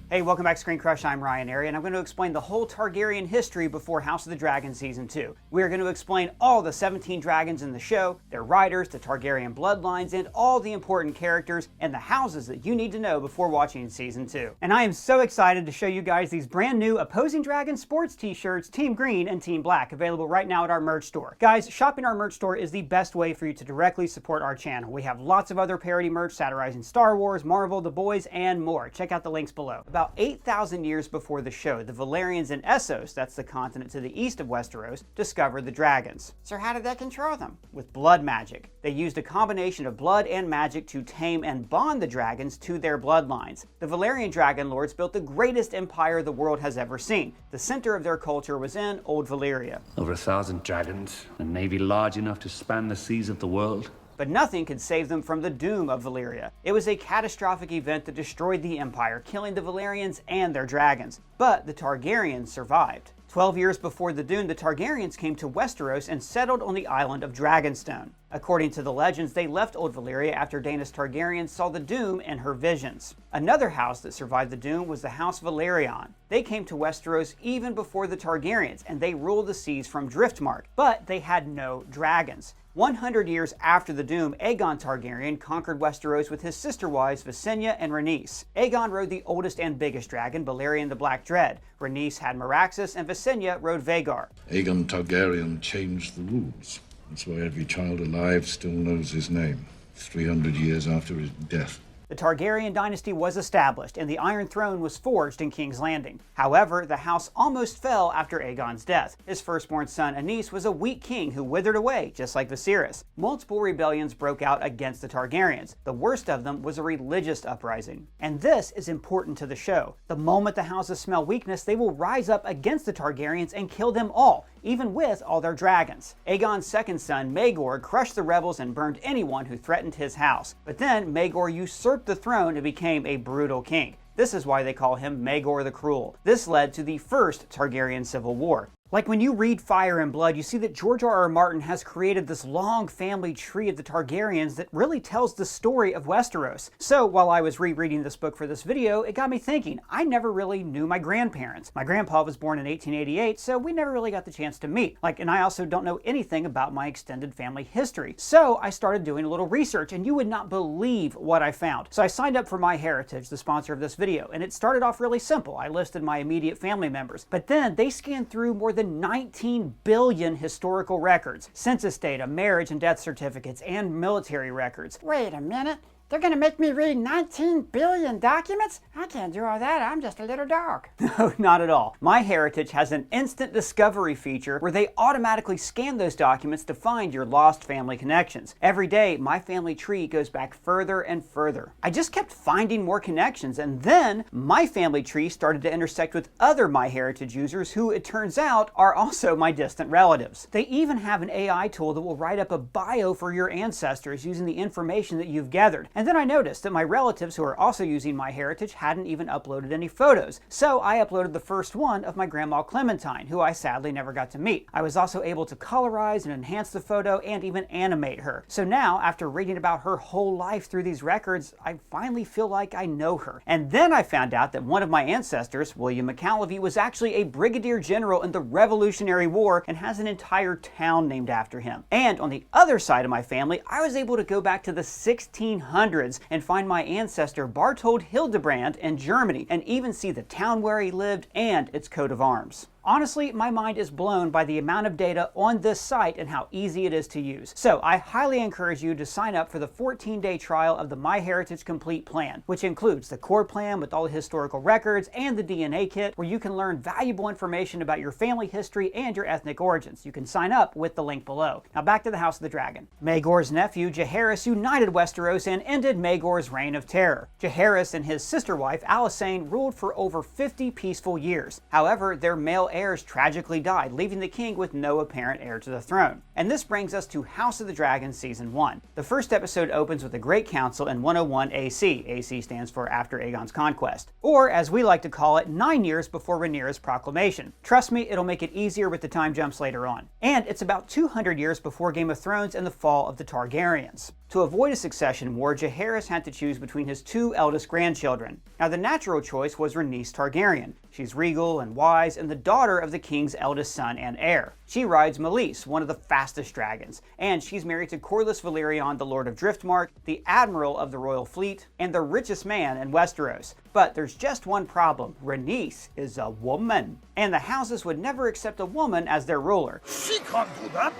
Hey, welcome back to ScreenCrush. I'm Ryan Airy, and I'm going to explain the whole Targaryen history before House of the Dragon Season 2. We are going to explain all the 17 dragons in the show, their riders, the Targaryen bloodlines, and all the important characters and the houses that you need to know before watching Season 2. And I am so excited to show you guys these brand new Opposing Dragon sports t-shirts, Team Green and Team Black, available right now at our merch store. Guys, shopping our merch store is the best way for you to directly support our channel. We have lots of other parody merch satirizing Star Wars, Marvel, The Boys, and more. Check out the links below. About 8,000 years before the show, the Valyrians in Essos, that's the continent to the east of Westeros, discovered the dragons. So how did they control them? With blood magic. They used a combination of blood and magic to tame and bond the dragons to their bloodlines. The Valyrian dragon lords built the greatest empire the world has ever seen. The center of their culture was in Old Valyria. Over 1,000 dragons, a navy large enough to span the seas of the world. But nothing could save them from the doom of Valyria. It was a catastrophic event that destroyed the empire, killing the Valyrians and their dragons. But the Targaryens survived. 12 years before the doom, the Targaryens came to Westeros and settled on the island of Dragonstone. According to the legends, they left Old Valyria after Daenerys Targaryen saw the doom in her visions. Another house that survived the doom was the House Valerion. They came to Westeros even before the Targaryens, and they ruled the seas from Driftmark, but they had no dragons. 100 years after the doom, Aegon Targaryen conquered Westeros with his sister wives Visenya and Rhaenys. Aegon rode the oldest and biggest dragon, Balerion the Black Dread. Rhaenys had Meraxes, and Visenya rode Vhagar. Aegon Targaryen changed the rules. That's why every child alive still knows his name, 300 years after his death. The Targaryen dynasty was established, and the Iron Throne was forged in King's Landing. However, the house almost fell after Aegon's death. His firstborn son, Aenys, was a weak king who withered away, just like Viserys. Multiple rebellions broke out against the Targaryens. The worst of them was a religious uprising. And this is important to the show. The moment the houses smell weakness, they will rise up against the Targaryens and kill them all, even with all their dragons. Aegon's second son, Maegor, crushed the rebels and burned anyone who threatened his house. But then Maegor usurped the throne and became a brutal king. This is why they call him Maegor the Cruel. This led to the first Targaryen civil war. Like when you read Fire and Blood, you see that George R.R. Martin has created this long family tree of the Targaryens that really tells the story of Westeros. So while I was rereading this book for this video, it got me thinking, I never really knew my grandparents. My grandpa was born in 1888, so we never really got the chance to meet. And I also don't know anything about my extended family history. So I started doing a little research, and you would not believe what I found. So I signed up for MyHeritage, the sponsor of this video, and it started off really simple. I listed my immediate family members, but then they scanned through more than 19 billion historical records, census data, marriage and death certificates, and military records. Wait a minute. They're gonna make me read 19 billion documents? I can't do all that. I'm just a little dog. No, not at all. MyHeritage has an instant discovery feature where they automatically scan those documents to find your lost family connections. Every day, my family tree goes back further and further. I just kept finding more connections, and then my family tree started to intersect with other MyHeritage users who, it turns out, are also my distant relatives. They even have an AI tool that will write up a bio for your ancestors using the information that you've gathered. And then I noticed that my relatives who are also using MyHeritage hadn't even uploaded any photos. So I uploaded the first one of my grandma Clementine, who I sadly never got to meet. I was also able to colorize and enhance the photo and even animate her. So now, after reading about her whole life through these records, I finally feel like I know her. And then I found out that one of my ancestors, William McAlevey, was actually a brigadier general in the Revolutionary War and has an entire town named after him. And on the other side of my family, I was able to go back to the 1600s and find my ancestor Barthold Hildebrand in Germany, and even see the town where he lived and its coat of arms. Honestly, my mind is blown by the amount of data on this site and how easy it is to use. So I highly encourage you to sign up for the 14-day trial of the MyHeritage Complete plan, which includes the core plan with all the historical records and the DNA kit, where you can learn valuable information about your family history and your ethnic origins. You can sign up with the link below. Now back to the House of the Dragon. Maegor's nephew, Jaehaerys, united Westeros and ended Maegor's reign of terror. Jaehaerys and his sister wife, Alysanne, ruled for over 50 peaceful years. However, their male heirs tragically died, leaving the king with no apparent heir to the throne. And this brings us to House of the Dragon Season 1. The first episode opens with the Great Council in 101 AC. AC stands for After Aegon's Conquest. Or, as we like to call it, 9 years before Rhaenyra's proclamation. Trust me, it'll make it easier with the time jumps later on. And it's about 200 years before Game of Thrones and the fall of the Targaryens. To avoid a succession war, Jaehaerys had to choose between his 2 eldest grandchildren. Now, the natural choice was Rhaenys Targaryen. She's regal and wise and the daughter of the king's eldest son and heir. She rides Meleys, one of the fastest dragons, and she's married to Corlys Velaryon, the Lord of Driftmark, the Admiral of the Royal Fleet, and the richest man in Westeros. But there's just one problem. Rhaenys is a woman, and the houses would never accept a woman as their ruler. She can't do that.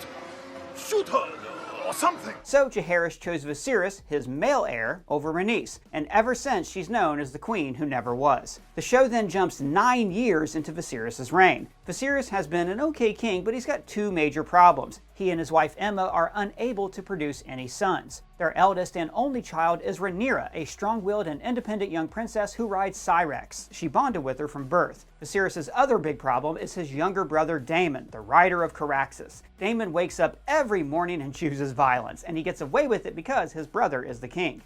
Shoot her or something. So Jaehaerys chose Viserys, his male heir, over Rhaenys, and ever since she's known as the queen who never was. The show then jumps 9 years into Viserys' reign. Viserys has been an okay king, but he's got 2 major problems. He and his wife Emma are unable to produce any sons. Their eldest and only child is Rhaenyra, a strong-willed and independent young princess who rides Syrax. She bonded with her from birth. Viserys' other big problem is his younger brother Daemon, the rider of Caraxes. Daemon wakes up every morning and chooses violence, and he gets away with it because his brother is the king.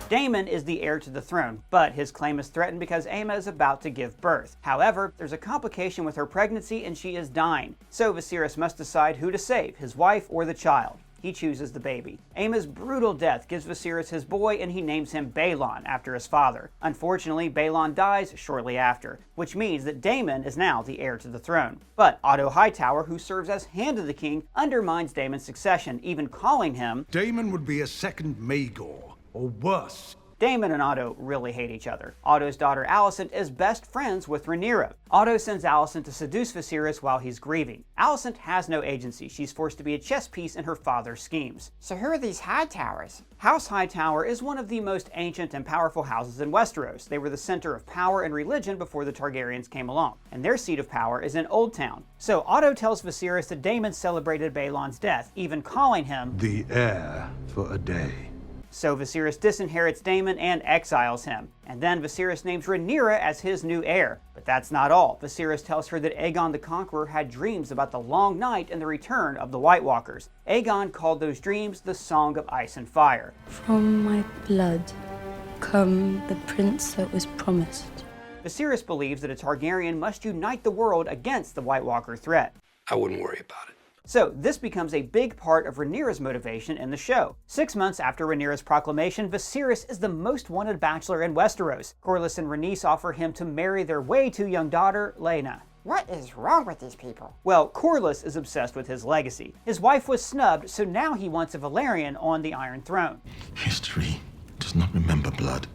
Daemon is the heir to the throne, but his claim is threatened because Aemma is about to give birth. However, there's a complication with her pregnancy and she is dying, so Viserys must decide who to save, his wife or the child. He chooses the baby. Aemma's brutal death gives Viserys his boy and he names him Balon after his father. Unfortunately, Balon dies shortly after, which means that Daemon is now the heir to the throne. But Otto Hightower, who serves as Hand of the King, undermines Daemon's succession, even calling him Daemon would be a second Maegor, or worse. Daemon and Otto really hate each other. Otto's daughter Alicent is best friends with Rhaenyra. Otto sends Alicent to seduce Viserys while he's grieving. Alicent has no agency. She's forced to be a chess piece in her father's schemes. So who are these Hightowers? House Hightower is one of the most ancient and powerful houses in Westeros. They were the center of power and religion before the Targaryens came along, and their seat of power is in Old Town. So Otto tells Viserys that Daemon celebrated Balon's death, even calling him The heir for a day. So Viserys disinherits Daemon and exiles him. And then Viserys names Rhaenyra as his new heir. But that's not all. Viserys tells her that Aegon the Conqueror had dreams about the long night and the return of the White Walkers. Aegon called those dreams the Song of Ice and Fire. From my blood come the prince that was promised. Viserys believes that a Targaryen must unite the world against the White Walker threat. I wouldn't worry about it. So this becomes a big part of Rhaenyra's motivation in the show. 6 months after Rhaenyra's proclamation, Viserys is the most wanted bachelor in Westeros. Corlys and Rhaenys offer him to marry their way too young daughter, Laena. What is wrong with these people? Well, Corlys is obsessed with his legacy. His wife was snubbed, so now he wants a Valyrian on the Iron Throne. History does not remember blood.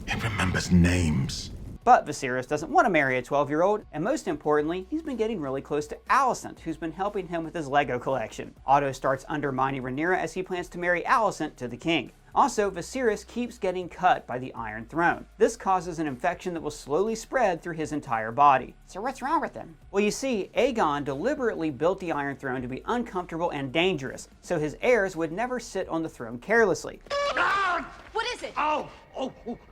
It remembers names. But Viserys doesn't want to marry a 12-year-old, and most importantly, he's been getting really close to Alicent, who's been helping him with his Lego collection. Otto starts undermining Rhaenyra as he plans to marry Alicent to the king. Also, Viserys keeps getting cut by the Iron Throne. This causes an infection that will slowly spread through his entire body. So what's wrong with them? Well, you see, Aegon deliberately built the Iron Throne to be uncomfortable and dangerous, so his heirs would never sit on the throne carelessly. What is it? Oh,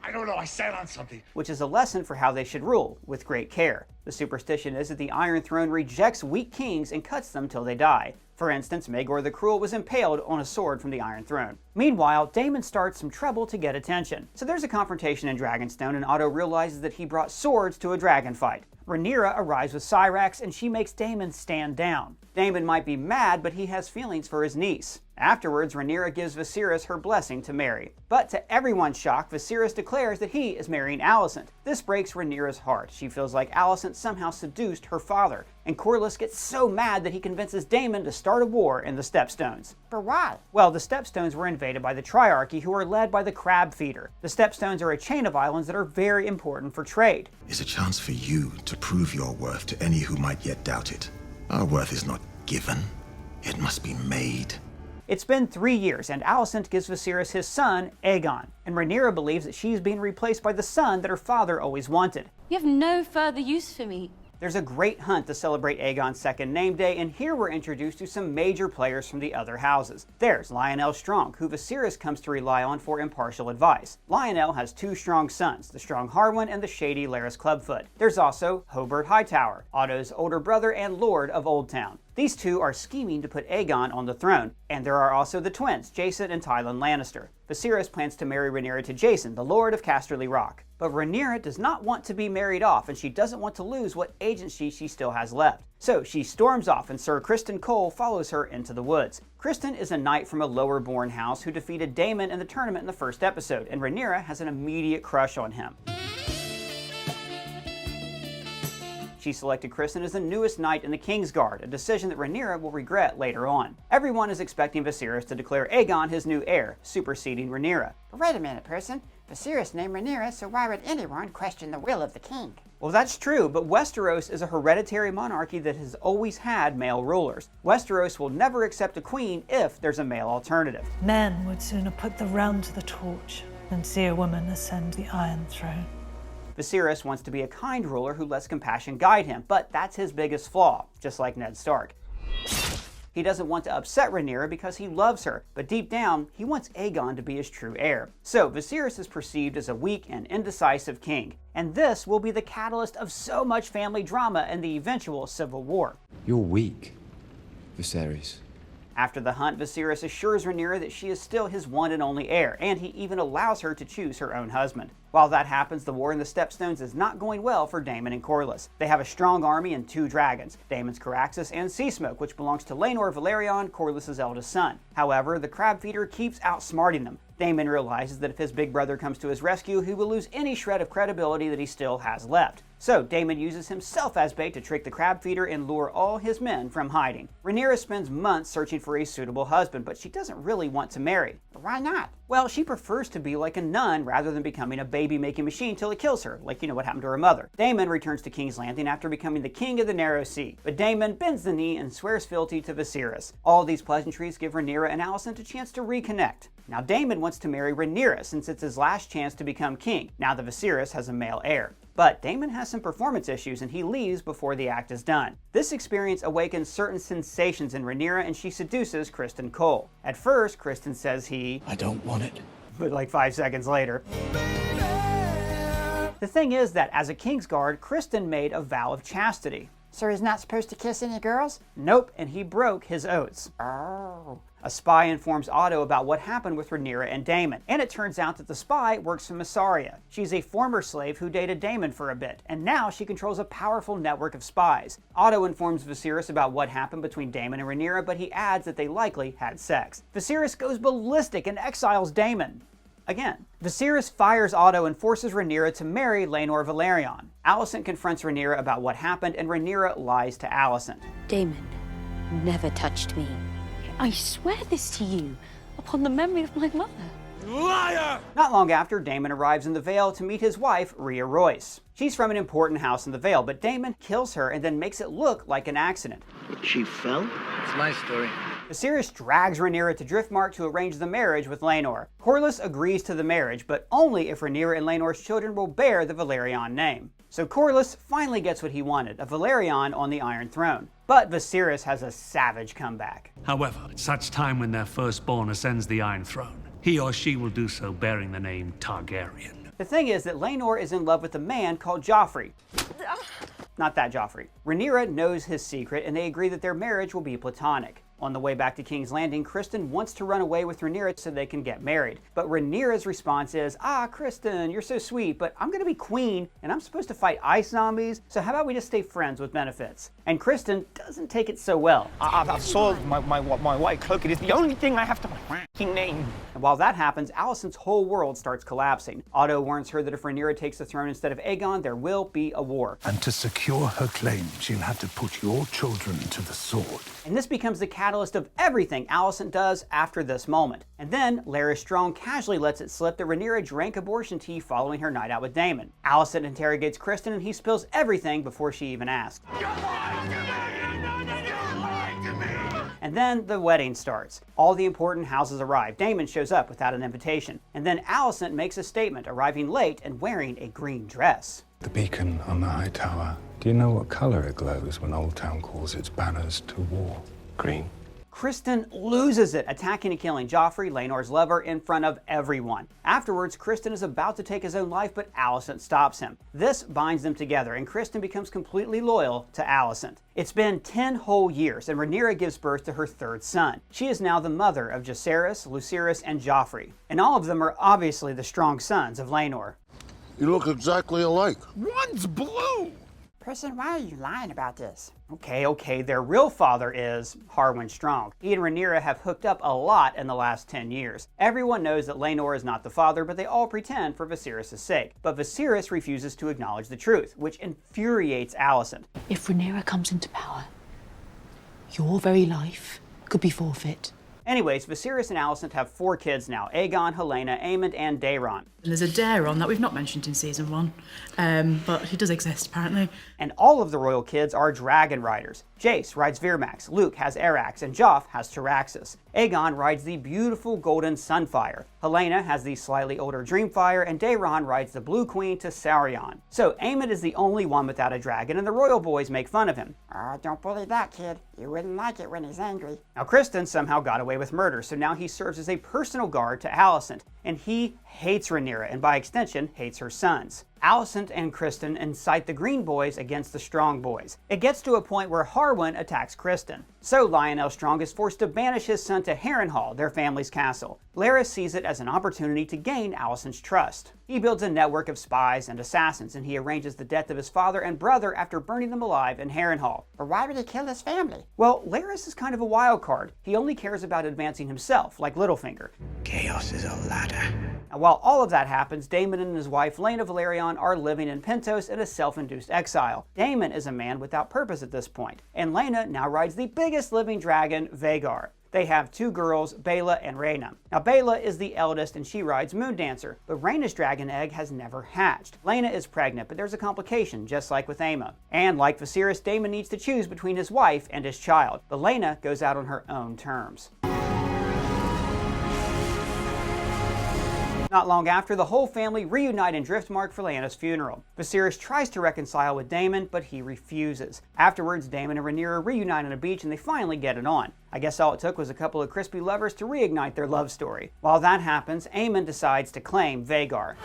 I don't know. I sat on something. Which is a lesson for how they should rule, with great care. The superstition is that the Iron Throne rejects weak kings and cuts them till they die. For instance, Maegor the Cruel was impaled on a sword from the Iron Throne. Meanwhile, Daemon starts some trouble to get attention. So there's a confrontation in Dragonstone, and Otto realizes that he brought swords to a dragon fight. Rhaenyra arrives with Syrax, and she makes Daemon stand down. Daemon might be mad, but he has feelings for his niece. Afterwards, Rhaenyra gives Viserys her blessing to marry. But to everyone's shock, Viserys declares that he is marrying Alicent. This breaks Rhaenyra's heart. She feels like Alicent somehow seduced her father. And Corlys gets so mad that he convinces Daemon to start a war in the Stepstones. But why? Well, the Stepstones were invaded by the Triarchy, who are led by the Crab Feeder. The Stepstones are a chain of islands that are very important for trade. Is a chance for you to prove your worth to any who might yet doubt it. Our worth is not given. It must be made. It's been 3 years, and Alicent gives Viserys his son, Aegon. And Rhaenyra believes that she's being replaced by the son that her father always wanted. You have no further use for me. There's a great hunt to celebrate Aegon's second name day, and here we're introduced to some major players from the other houses. There's Lionel Strong, who Viserys comes to rely on for impartial advice. Lionel has two strong sons, the strong Harwin and the shady Larys Clubfoot. There's also Hobart Hightower, Otto's older brother and Lord of Oldtown. These two are scheming to put Aegon on the throne, and there are also the twins, Jason and Tywin Lannister. Viserys plans to marry Rhaenyra to Jason, the Lord of Casterly Rock. But Rhaenyra does not want to be married off, and she doesn't want to lose what agency she still has left. So she storms off, and Sir Criston Cole follows her into the woods. Criston is a knight from a lower-born house who defeated Daemon in the tournament in the first episode, and Rhaenyra has an immediate crush on him. She selected Criston as the newest knight in the Kingsguard, a decision that Rhaenyra will regret later on. Everyone is expecting Viserys to declare Aegon his new heir, superseding Rhaenyra. But wait a minute, person. Viserys named Rhaenyra, so why would anyone question the will of the king? Well, that's true, but Westeros is a hereditary monarchy that has always had male rulers. Westeros will never accept a queen if there's a male alternative. Men would sooner put the realm to the torch than see a woman ascend the Iron Throne. Viserys wants to be a kind ruler who lets compassion guide him, but that's his biggest flaw, just like Ned Stark. He doesn't want to upset Rhaenyra because he loves her, but deep down, he wants Aegon to be his true heir. So Viserys is perceived as a weak and indecisive king, and this will be the catalyst of so much family drama and the eventual civil war. You're weak, Viserys. After the hunt, Viserys assures Rhaenyra that she is still his one and only heir, and he even allows her to choose her own husband. While that happens, the war in the Stepstones is not going well for Daemon and Corlys. They have a strong army and two dragons, Daemon's Caraxes and Seasmoke, which belongs to Laenor Velaryon, Corlys' eldest son. However, the crab feeder keeps outsmarting them. Daemon realizes that if his big brother comes to his rescue, he will lose any shred of credibility that he still has left. So Daemon uses himself as bait to trick the crab feeder and lure all his men from hiding. Rhaenyra spends months searching for a suitable husband, but she doesn't really want to marry. Why not? Well, she prefers to be like a nun rather than becoming a baby-making machine till it kills her, like you know what happened to her mother. Daemon returns to King's Landing after becoming the king of the Narrow Sea, but Daemon bends the knee and swears fealty to Viserys. All these pleasantries give Rhaenyra and Alicent a chance to reconnect. Now Daemon wants to marry Rhaenyra since it's his last chance to become king, now that Viserys has a male heir. But Daemon has some performance issues and he leaves before the act is done. This experience awakens certain sensations in Rhaenyra and she seduces Criston Cole. At first, Criston says I don't want it. But like 5 seconds later. The thing is that as a Kingsguard, Criston made a vow of chastity. So he's not supposed to kiss any girls? Nope, and he broke his oaths. Oh. A spy informs Otto about what happened with Rhaenyra and Daemon, and it turns out that the spy works for Mysaria. She's a former slave who dated Daemon for a bit, and now she controls a powerful network of spies. Otto informs Viserys about what happened between Daemon and Rhaenyra, but he adds that they likely had sex. Viserys goes ballistic and exiles Daemon. Again, Viserys fires Otto and forces Rhaenyra to marry Laenor Velaryon. Alicent confronts Rhaenyra about what happened, and Rhaenyra lies to Alicent. Daemon never touched me. I swear this to you, upon the memory of my mother. Liar! Not long after, Daemon arrives in the Vale to meet his wife, Rhea Royce. She's from an important house in the Vale, but Daemon kills her and then makes it look like an accident. She fell? It's my story. Viserys drags Rhaenyra to Driftmark to arrange the marriage with Laenor. Corlys agrees to the marriage, but only if Rhaenyra and Laenor's children will bear the Velaryon name. So Corlys finally gets what he wanted, a Velaryon on the Iron Throne. But Viserys has a savage comeback. However, at such time when their firstborn ascends the Iron Throne, he or she will do so bearing the name Targaryen. The thing is that Laenor is in love with a man called Joffrey. Not that Joffrey. Rhaenyra knows his secret, and they agree that their marriage will be platonic. On the way back to King's Landing, Criston wants to run away with Rhaenyra so they can get married. But Rhaenyra's response is, Criston, you're so sweet, but I'm gonna be queen, and I'm supposed to fight ice zombies, so how about we just stay friends with benefits? And Criston doesn't take it so well. I've soiled my white cloak. It is the only thing I have to my name. And while that happens, Alicent's whole world starts collapsing. Otto warns her that if Rhaenyra takes the throne instead of Aegon, there will be a war. And to secure her claim, she'll have to put your children to the sword. And this becomes the catalyst of everything Alicent does after this moment. And then Larys Strong casually lets it slip that Rhaenyra drank abortion tea following her night out with Daemon. Alicent interrogates Criston and he spills everything before she even asks. And then the wedding starts. All the important houses arrive. Daemon shows up without an invitation. And then Alicent makes a statement, arriving late and wearing a green dress. The beacon on the high tower. Do you know what color it glows when Old Town calls its banners to war? Green. Kristen loses it, attacking and killing Joffrey, Laenor's lover, in front of everyone. Afterwards, Kristen is about to take his own life, but Alicent stops him. This binds them together, and Kristen becomes completely loyal to Alicent. It's been 10 whole years, and Rhaenyra gives birth to her third son. She is now the mother of Jacaerys, Lucerys, and Joffrey. And all of them are obviously the strong sons of Laenor. You look exactly alike. One's blue! Kristen, why are you lying about this? Okay, their real father is Harwin Strong. He and Rhaenyra have hooked up a lot in the last 10 years. Everyone knows that Laenor is not the father, but they all pretend for Viserys' sake. But Viserys refuses to acknowledge the truth, which infuriates Alicent. If Rhaenyra comes into power, your very life could be forfeit. Anyways, Viserys and Alicent have 4 kids now: Aegon, Helaena, Aemond, and Daeron. There's a Daeron that we've not mentioned in season 1, but he does exist apparently. And all of the royal kids are dragon riders. Jace rides Virmax, Luke has Arax, and Joff has Tyraxus. Aegon rides the beautiful golden Sunfire. Helaena has the slightly older Dreamfire, and Daeron rides the Blue Queen to Saurion. So Aemond is the only one without a dragon, and the royal boys make fun of him. Oh, don't bully that kid. You wouldn't like it when he's angry. Now Kristen somehow got away with murder, so now he serves as a personal guard to Alicent, and he hates Rhaenyra, and by extension hates her sons. Alicent and Kristen incite the Green Boys against the Strong Boys. It gets to a point where Harwin attacks Kristen. So Lionel Strong is forced to banish his son to Harrenhal, their family's castle. Larys sees it as an opportunity to gain Alicent's trust. He builds a network of spies and assassins, and he arranges the death of his father and brother after burning them alive in Harrenhal. But why would he kill his family? Well, Larys is kind of a wild card. He only cares about advancing himself, like Littlefinger. Chaos is a ladder. Now, while all of that happens, Daemon and his wife Laena Velaryon are living in Pentos in a self-induced exile. Daemon is a man without purpose at this point, and Laena now rides the biggest living dragon, Vhagar. They have 2 girls, Baela and Rhaena. Now Baela is the eldest and she rides Moondancer, but Rhaena's dragon egg has never hatched. Laena is pregnant, but there's a complication, just like with Aemma. And like Viserys, Daemon needs to choose between his wife and his child, but Laena goes out on her own terms. Not long after, the whole family reunite in Driftmark for Lyanna's funeral. Viserys tries to reconcile with Daemon, but he refuses. Afterwards, Daemon and Rhaenyra reunite on a beach and they finally get it on. I guess all it took was a couple of crispy lovers to reignite their love story. While that happens, Aemond decides to claim Vhagar.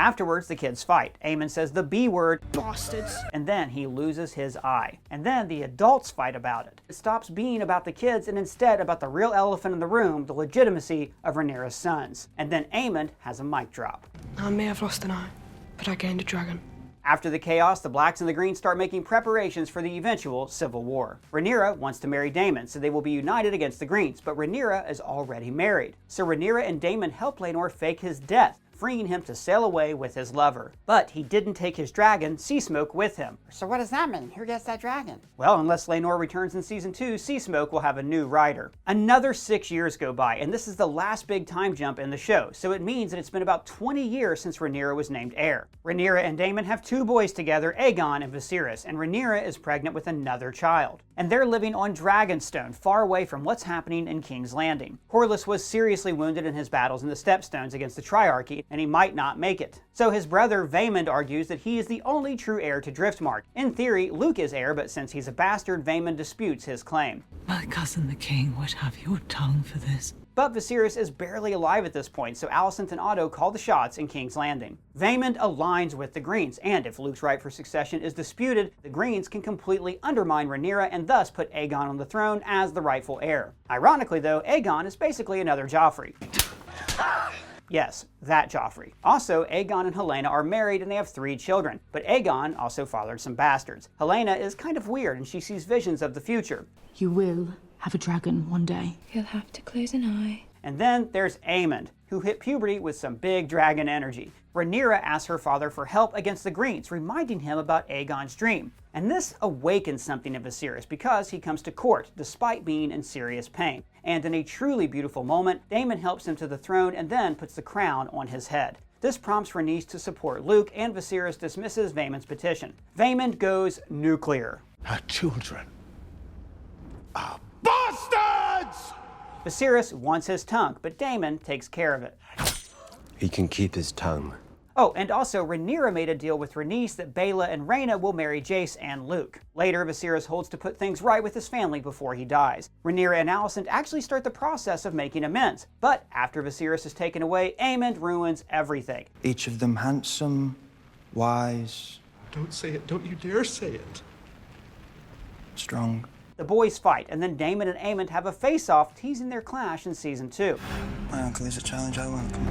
Afterwards, the kids fight. Aemond says the B word, bastards, and then he loses his eye. And then the adults fight about it. It stops being about the kids and instead about the real elephant in the room, the legitimacy of Rhaenyra's sons. And then Aemond has a mic drop. I may have lost an eye, but I gained a dragon. After the chaos, the Blacks and the Greens start making preparations for the eventual civil war. Rhaenyra wants to marry Daemon, so they will be united against the Greens, but Rhaenyra is already married. So Rhaenyra and Daemon help Laenor fake his death, freeing him to sail away with his lover. But he didn't take his dragon, Seasmoke, with him. So what does that mean? Who gets that dragon? Well, unless Laenor returns in season 2, Seasmoke will have a new rider. Another 6 years go by, and this is the last big time jump in the show, so it means that it's been about 20 years since Rhaenyra was named heir. Rhaenyra and Daemon have 2 boys together, Aegon and Viserys, and Rhaenyra is pregnant with another child. And they're living on Dragonstone, far away from what's happening in King's Landing. Corlys was seriously wounded in his battles in the Stepstones against the Triarchy, and he might not make it. So his brother Vaemond argues that he is the only true heir to Driftmark. In theory, Luke is heir, but since he's a bastard, Vaemond disputes his claim. My cousin the king would have your tongue for this. But Viserys is barely alive at this point, so Alicent and Otto call the shots in King's Landing. Vaemond aligns with the Greens, and if Luke's right for succession is disputed, the Greens can completely undermine Rhaenyra and thus put Aegon on the throne as the rightful heir. Ironically though, Aegon is basically another Joffrey. Yes, that Joffrey. Also, Aegon and Helaena are married and they have 3 children, but Aegon also fathered some bastards. Helaena is kind of weird and she sees visions of the future. You will have a dragon one day. He'll have to close an eye. And then there's Aemond, who hit puberty with some big dragon energy. Rhaenyra asks her father for help against the Greens, reminding him about Aegon's dream. And this awakens something in Viserys because he comes to court, despite being in serious pain. And in a truly beautiful moment, Daemon helps him to the throne and then puts the crown on his head. This prompts Rhaenys to support Luke, and Viserys dismisses Vaemond's petition. Vaemond goes nuclear. Her children. Bastards! Viserys wants his tongue, but Daemon takes care of it. He can keep his tongue. Oh, and also Rhaenyra made a deal with Rhaenys that Baela and Rhaena will marry Jace and Luke. Later, Viserys holds to put things right with his family before he dies. Rhaenyra and Alicent actually start the process of making amends, but after Viserys is taken away, Aemond ruins everything. Each of them handsome, wise. Don't say it. Don't you dare say it. Strong. The boys fight, and then Daemon and Aemond have a face-off, teasing their clash in Season 2. My uncle is a challenge I welcome,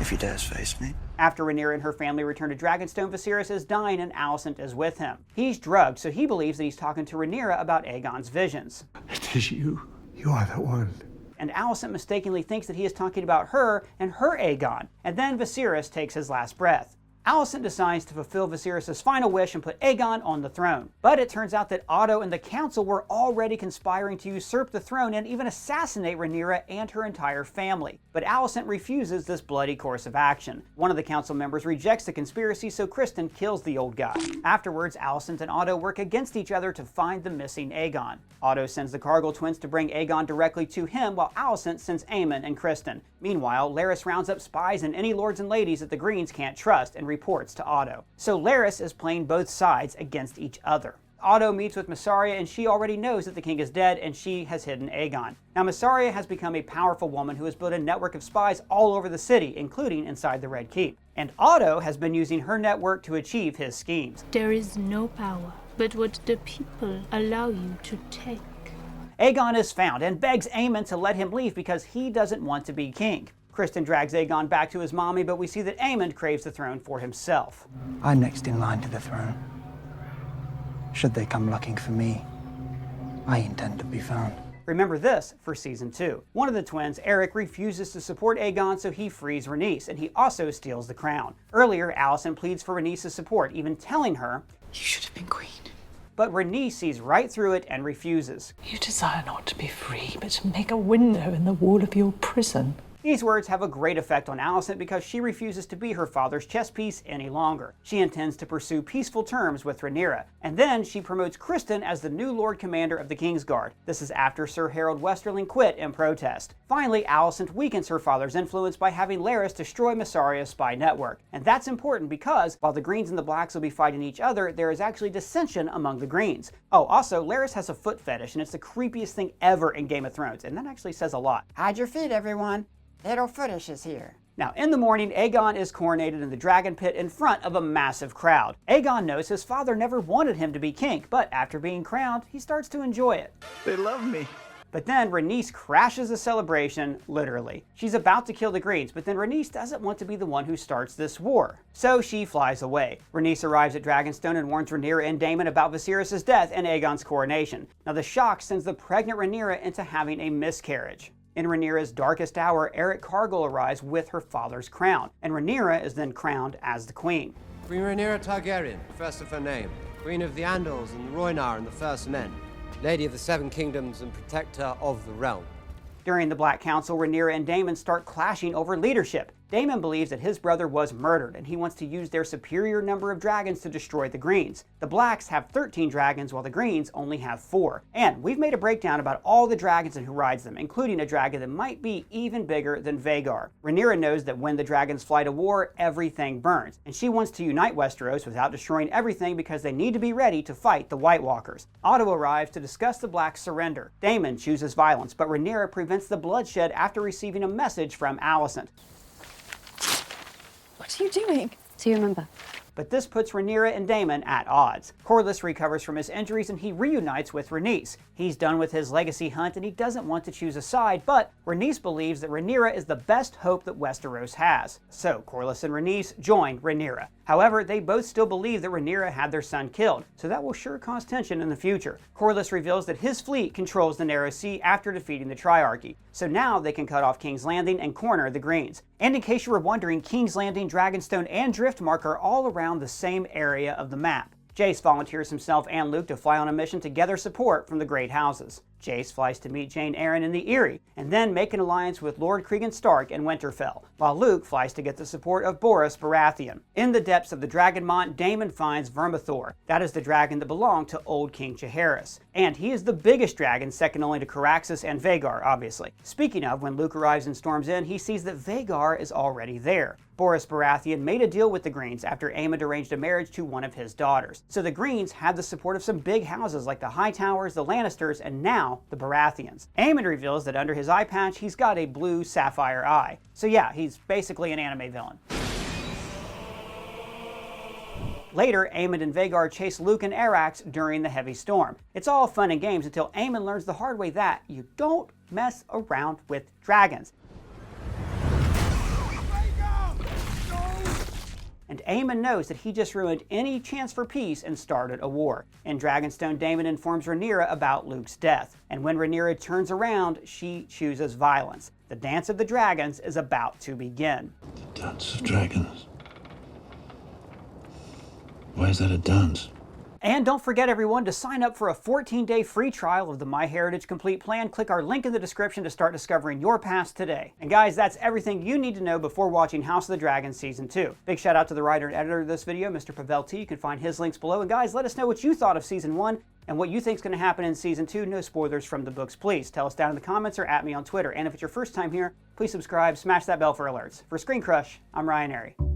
if he dares face me. After Rhaenyra and her family return to Dragonstone, Viserys is dying and Alicent is with him. He's drugged, so he believes that he's talking to Rhaenyra about Aegon's visions. It is you. You are the one. And Alicent mistakenly thinks that he is talking about her and her Aegon, and then Viserys takes his last breath. Alicent decides to fulfill Viserys' final wish and put Aegon on the throne. But it turns out that Otto and the council were already conspiring to usurp the throne and even assassinate Rhaenyra and her entire family. But Alicent refuses this bloody course of action. One of the council members rejects the conspiracy, so Criston kills the old guy. Afterwards, Alicent and Otto work against each other to find the missing Aegon. Otto sends the Cargill twins to bring Aegon directly to him, while Alicent sends Aemon and Criston. Meanwhile, Larys rounds up spies and any lords and ladies that the Greens can't trust and reports to Otto. So Larys is playing both sides against each other. Otto meets with Mysaria, and she already knows that the king is dead and she has hidden Aegon. Now Mysaria has become a powerful woman who has built a network of spies all over the city, including inside the Red Keep. And Otto has been using her network to achieve his schemes. There is no power but what the people allow you to take. Aegon is found and begs Aemon to let him leave because he doesn't want to be king. Criston drags Aegon back to his mommy, but we see that Aemon craves the throne for himself. I'm next in line to the throne. Should they come looking for me, I intend to be found. Remember this for Season 2. One of the twins, Eric, refuses to support Aegon, so he frees Rhaenys, and he also steals the crown. Earlier, Alicent pleads for Rhaenys' support, even telling her, "You should have been queen." But Rhaenys sees right through it and refuses. "You desire not to be free, but to make a window in the wall of your prison." These words have a great effect on Alicent because she refuses to be her father's chess piece any longer. She intends to pursue peaceful terms with Rhaenyra, and then she promotes Criston as the new Lord Commander of the Kingsguard. This is after Sir Harold Westerling quit in protest. Finally, Alicent weakens her father's influence by having Larys destroy Mysaria's spy network. And that's important because, while the Greens and the Blacks will be fighting each other, there is actually dissension among the Greens. Oh, also, Larys has a foot fetish, and it's the creepiest thing ever in Game of Thrones, and that actually says a lot. Hide your feet, everyone. Little Footish is here. Now, in the morning, Aegon is coronated in the Dragon Pit in front of a massive crowd. Aegon knows his father never wanted him to be king, but after being crowned, he starts to enjoy it. They love me. But then Rhaenys crashes the celebration, literally. She's about to kill the Greens, but then Rhaenys doesn't want to be the one who starts this war. So she flies away. Rhaenys arrives at Dragonstone and warns Rhaenyra and Daemon about Viserys' death and Aegon's coronation. Now the shock sends the pregnant Rhaenyra into having a miscarriage. In Rhaenyra's darkest hour, Eric Cargill arrives with her father's crown, and Rhaenyra is then crowned as the queen. Queen Rhaenyra Targaryen, first of her name, Queen of the Andals and the Rhoynar and the First Men, Lady of the Seven Kingdoms and Protector of the Realm. During the Black Council, Rhaenyra and Daemon start clashing over leadership. Daemon believes that his brother was murdered, and he wants to use their superior number of dragons to destroy the Greens. The Blacks have 13 dragons, while the Greens only have 4. And we've made a breakdown about all the dragons and who rides them, including a dragon that might be even bigger than Vhagar. Rhaenyra knows that when the dragons fly to war, everything burns, and she wants to unite Westeros without destroying everything because they need to be ready to fight the White Walkers. Otto arrives to discuss the Blacks' surrender. Daemon chooses violence, but Rhaenyra prevents the bloodshed after receiving a message from Alicent. What are you doing? Do you remember? But this puts Rhaenyra and Daemon at odds. Corlys recovers from his injuries and he reunites with Rhaenys. He's done with his legacy hunt and he doesn't want to choose a side, but Rhaenys believes that Rhaenyra is the best hope that Westeros has. So Corlys and Rhaenys join Rhaenyra. However, they both still believe that Rhaenyra had their son killed, so that will sure cause tension in the future. Corlys reveals that his fleet controls the Narrow Sea after defeating the Triarchy, so now they can cut off King's Landing and corner the Greens. And in case you were wondering, King's Landing, Dragonstone, and Driftmark are all around the same area of the map. Jace volunteers himself and Luke to fly on a mission to gather support from the Great Houses. Jace flies to meet Jane Eyre in the Eyrie, and then make an alliance with Lord Cregan Stark in Winterfell, while Luke flies to get the support of Boris Baratheon. In the depths of the Dragonmont, Daemon finds Vermithor. That is the dragon that belonged to old King Jaehaerys. And he is the biggest dragon, second only to Caraxes and Vhagar, obviously. Speaking of, when Luke arrives in Storm's End, he sees that Vhagar is already there. Boris Baratheon made a deal with the Greens after Aemond arranged a marriage to one of his daughters. So the Greens had the support of some big houses like the Hightowers, the Lannisters, and now the Baratheons. Aemond reveals that under his eye patch, he's got a blue sapphire eye. So yeah, he's basically an anime villain. Later, Aemond and Vhagar chase Luke and Arax during the heavy storm. It's all fun and games until Aemond learns the hard way that you don't mess around with dragons. And Aemond knows that he just ruined any chance for peace and started a war. In Dragonstone, Daemon informs Rhaenyra about Luke's death. And when Rhaenyra turns around, she chooses violence. The Dance of the Dragons is about to begin. The Dance of Dragons. Why is that a dance? And don't forget, everyone, to sign up for a 14-day free trial of the MyHeritage Complete plan. Click our link in the description to start discovering your past today. And guys, that's everything you need to know before watching House of the Dragon Season 2. Big shout out to the writer and editor of this video, Mr. Pavel T. You can find his links below. And guys, let us know what you thought of Season 1 and what you think is going to happen in Season 2. No spoilers from the books, please. Tell us down in the comments or at me on Twitter. And if it's your first time here, please subscribe, smash that bell for alerts. For ScreenCrush, I'm Ryan Airy.